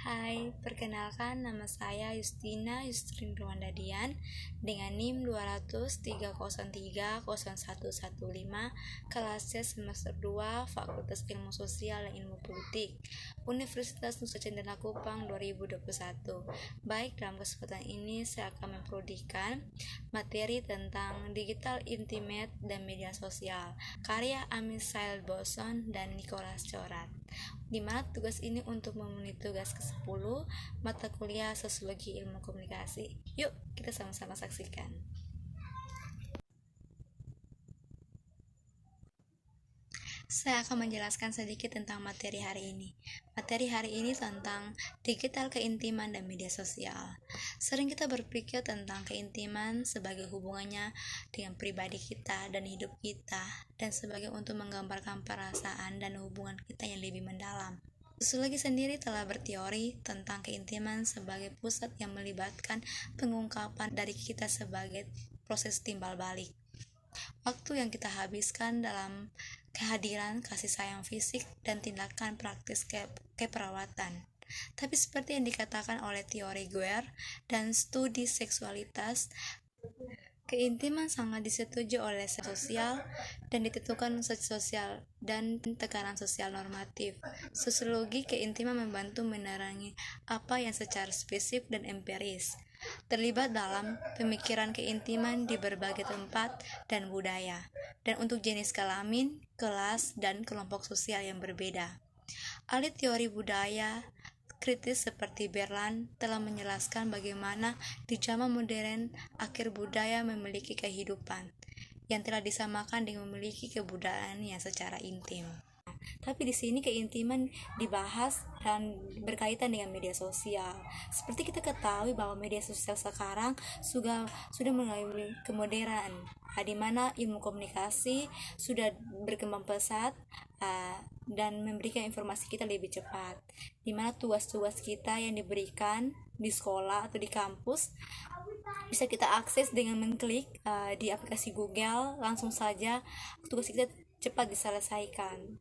Hai, perkenalkan nama saya Yustina Yustrin Rwandadian dengan NIM 203030115 kelas C semester 2 Fakultas Ilmu Sosial dan Ilmu Politik Universitas Nusa Cendana Kupang 2021. Baik, dalam kesempatan ini saya akan memprodikan materi tentang digital intimate dan media sosial karya Amisail Boson dan Nicholas Corat, di mana tugas ini untuk memenuhi tugas ke-10 mata kuliah Sosiologi Ilmu Komunikasi. Yuk, kita sama-sama saksikan. Saya akan menjelaskan sedikit tentang materi hari ini. Materi hari ini tentang digital keintiman dan media sosial. Sering kita berpikir tentang keintiman sebagai hubungannya dengan pribadi kita dan hidup kita, dan sebagai untuk menggambarkan perasaan dan hubungan kita yang lebih mendalam. Sosiologi sendiri telah berteori tentang keintiman sebagai pusat yang melibatkan pengungkapan dari kita sebagai proses timbal balik. Waktu yang kita habiskan dalam kehadiran, kasih sayang fisik, dan tindakan praktis keperawatan. Tapi seperti yang dikatakan oleh teori Guer dan studi seksualitas, keintiman sangat disetujui oleh sosial dan ditentukan sosial dan tekanan sosial normatif. Sosiologi keintiman membantu menerangi apa yang secara spesifik dan empiris terlibat dalam pemikiran keintiman di berbagai tempat dan budaya, dan untuk jenis kelamin, kelas, dan kelompok sosial yang berbeda. Ahli teori budaya kritis seperti Berland telah menjelaskan bagaimana di zaman modern akhir budaya memiliki kehidupan yang telah disamakan dengan memiliki kebudayaan yang secara intim. Tapi di sini keintiman dibahas dan berkaitan dengan media sosial. Seperti kita ketahui bahwa media sosial sekarang sudah mengalami kemodernan, di mana ilmu komunikasi sudah berkembang pesat dan memberikan informasi kita lebih cepat. Di mana tugas-tugas kita yang diberikan di sekolah atau di kampus bisa kita akses dengan mengklik di aplikasi Google, langsung saja tugas kita cepat diselesaikan.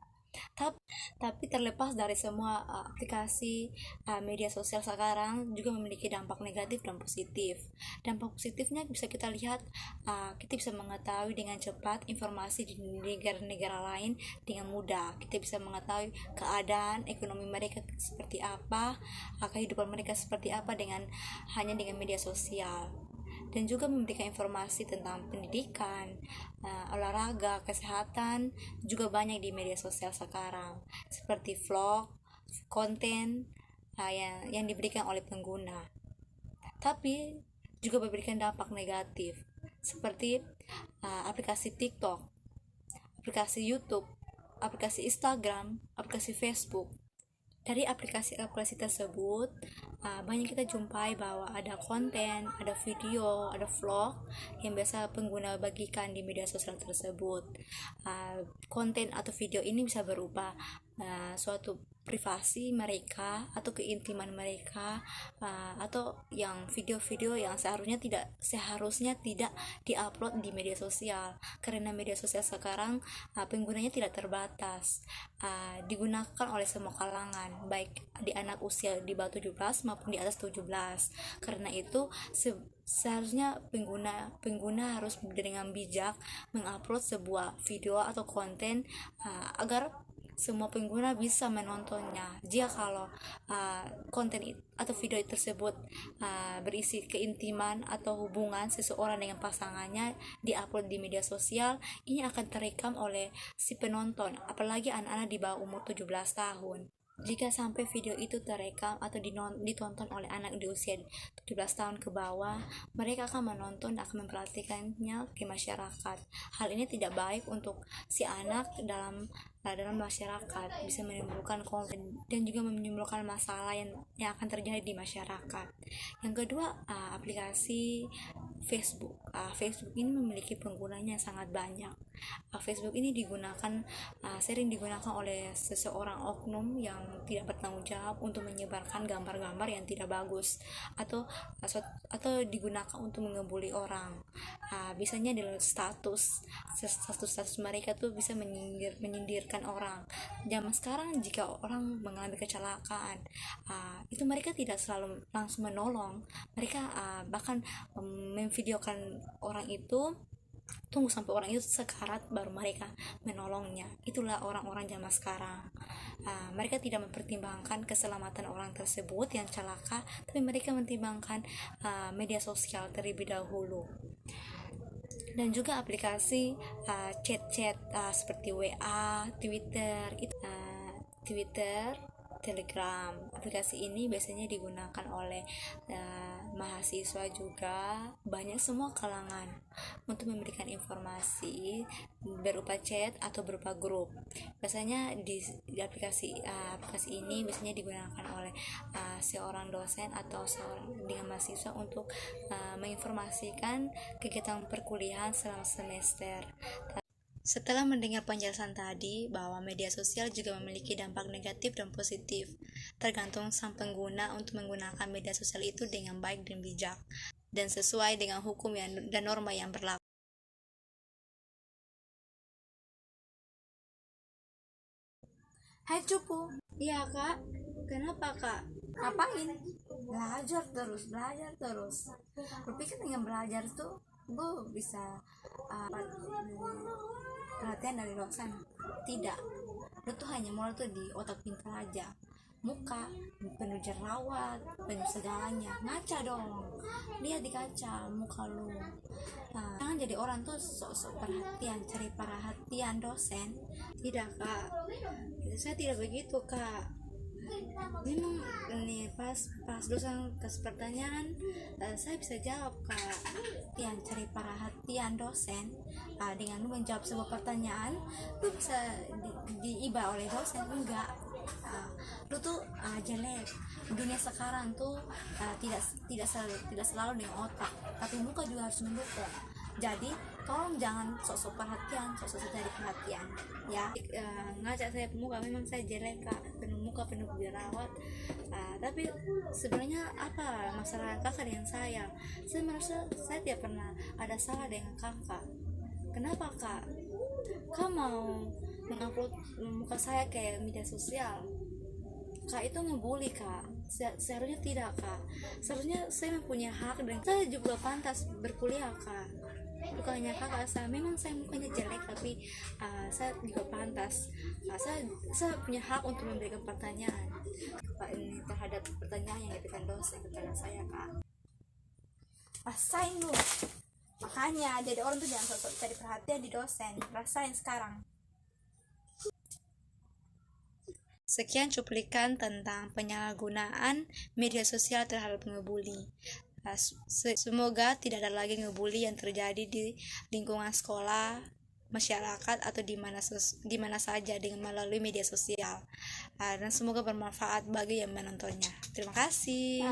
Tapi terlepas dari semua aplikasi media sosial sekarang juga memiliki dampak negatif dan positif. Dampak positifnya bisa kita lihat, kita bisa mengetahui dengan cepat informasi di negara-negara lain dengan mudah. Kita bisa mengetahui keadaan ekonomi mereka seperti apa, kehidupan mereka seperti apa hanya dengan media sosial. Dan juga memberikan informasi tentang pendidikan, olahraga, kesehatan juga banyak di media sosial sekarang, seperti vlog, konten yang diberikan oleh pengguna. Tapi juga memberikan dampak negatif, seperti aplikasi TikTok, aplikasi YouTube, aplikasi Instagram, aplikasi Facebook. Dari aplikasi-aplikasi tersebut banyak kita jumpai bahwa ada konten, ada video, ada vlog yang biasa pengguna bagikan di media sosial tersebut. Konten atau video ini bisa berupa suatu privasi mereka atau keintiman mereka, atau yang video-video yang seharusnya tidak diupload di media sosial, karena media sosial sekarang penggunanya tidak terbatas, digunakan oleh semua kalangan, baik di anak usia di bawah 17 maupun di atas 17. Karena itu seharusnya pengguna harus dengan bijak mengupload sebuah video atau konten agar semua pengguna bisa menontonnya. Jika kalau konten atau video tersebut berisi keintiman atau hubungan seseorang dengan pasangannya diupload di media sosial, ini akan terekam oleh si penonton, apalagi anak-anak di bawah umur 17 tahun. Jika sampai video itu terekam atau ditonton oleh anak di usia 17 tahun ke bawah, mereka akan menonton dan akan memperhatikannya ke masyarakat. Hal ini tidak baik untuk si anak dalam masyarakat, bisa menimbulkan konflik dan juga menimbulkan masalah yang akan terjadi di masyarakat. Yang kedua, aplikasi Facebook. Facebook ini memiliki penggunanya sangat banyak. Facebook ini sering digunakan oleh seseorang oknum yang tidak bertanggung jawab untuk menyebarkan gambar-gambar yang tidak bagus, atau digunakan untuk mengebuli orang. Biasanya di status mereka tuh bisa menyindirkan memperhatikan orang. Zaman sekarang jika orang mengalami kecelakaan, itu mereka tidak selalu langsung menolong, mereka bahkan memvideokan orang itu, tunggu sampai orang itu sekarat baru mereka menolongnya. Itulah orang-orang zaman sekarang. Mereka tidak mempertimbangkan keselamatan orang tersebut yang celaka, tapi mereka mempertimbangkan media sosial terlebih dahulu. Dan juga aplikasi chat-chat seperti WA, Twitter, Telegram. Aplikasi ini biasanya digunakan oleh mahasiswa juga, banyak semua kalangan, untuk memberikan informasi berupa chat atau berupa grup. Biasanya di aplikasi ini biasanya digunakan oleh seorang dosen atau seorang dengan mahasiswa untuk menginformasikan kegiatan perkuliahan selama semester. Setelah mendengar penjelasan tadi bahwa media sosial juga memiliki dampak negatif dan positif, tergantung sang pengguna untuk menggunakan media sosial itu dengan baik dan bijak, dan sesuai dengan hukum dan norma yang berlaku. Hai cupu. Iya kak. Kenapa kak? Ngapain? Belajar terus. Berpikir dengan belajar tuh bu bisa perhatian dari dosen. Tidak, lu tuh hanya mulai tuh di otak pintar aja, muka penuh jerawat, penuh segalanya. Ngaca dong, lihat di kaca muka lu. Jangan jadi orang tuh sok-sok perhatian, cari perhatian dosen. Tidak kak, saya tidak begitu kak. Memang nih pas dosen kasih pertanyaan, saya bisa jawab kak. Yang cari perhatian dosen, dengan lu menjawab sebuah pertanyaan, lu bisa diiba oleh dosen. Enggak, lu tuh jelek. Dunia sekarang tuh tidak selalu dengan otak, tapi muka juga harus mendukung. Jadi tolong jangan sok-sok perhatian, sok-sok cari perhatian ya. Ngajak saya muka, memang saya jelek kak, penuh muka penuh jerawat, tapi sebenarnya apa masalah kakak dengan saya? Saya merasa saya tidak pernah ada salah dengan kakak. Kenapa kak? Kak mau mengupload muka saya ke media sosial? Kak itu ngebully kak. Seharusnya tidak kak. Seharusnya saya mempunyai hak dan saya juga pantas berkuliah kak. Bukan hanya kakak saya, memang saya mukanya jelek, tapi saya juga pantas. Saya punya hak untuk memberikan pertanyaan ini terhadap pertanyaan yang diberikan dosen kepada saya kak. Rasain lu, makanya jadi orang tuh jangan sosok cari perhatian di dosen. Rasain sekarang. Sekian cuplikan tentang penyalahgunaan media sosial terhadap ngebully. Semoga tidak ada lagi ngebully yang terjadi di lingkungan sekolah, masyarakat, atau di mana saja dengan melalui media sosial. Dan semoga bermanfaat bagi yang menontonnya. Terima kasih.